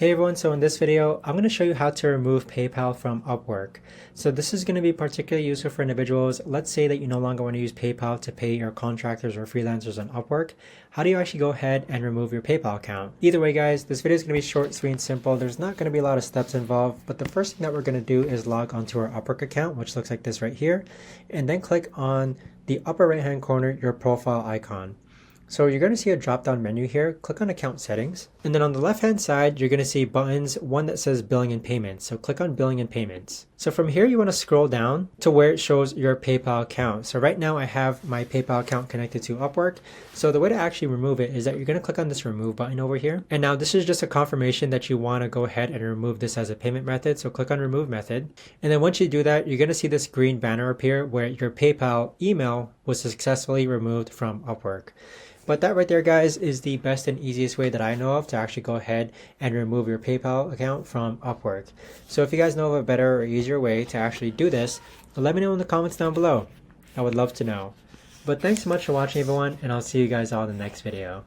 Hey everyone, so in this video, I'm going to show you how to remove PayPal from Upwork. So this is going to be particularly useful for individuals. Let's say that you no longer want to use PayPal to pay your contractors or freelancers on Upwork. How do you actually go ahead and remove your PayPal account? Either way guys, this video is going to be short, sweet, and simple. There's not going to be a lot of steps involved, but the first thing that we're going to do is log onto our Upwork account, which looks like this right here, and then click on the upper right hand corner, your profile icon. So you're going to see a drop down menu here, click on account settings, and then on the left hand side, you're going to see buttons, one that says billing and payments. So click on billing and payments. So from here, you want to scroll down to where it shows your PayPal account. So right now I have my PayPal account connected to Upwork. So the way to actually remove it is that you're going to click on this remove button over here. And now this is just a confirmation that you want to go ahead and remove this as a payment method. So click on remove method. And then once you do that, you're going to see this green banner appear where your PayPal email was successfully removed from Upwork. But that right there, guys, is the best and easiest way that I know of to actually go ahead and remove your PayPal account from Upwork. So if you guys know of a better or easier way to actually do this, let me know in the comments down below. I would love to know. But thanks so much for watching, everyone, and I'll see you guys all in the next video.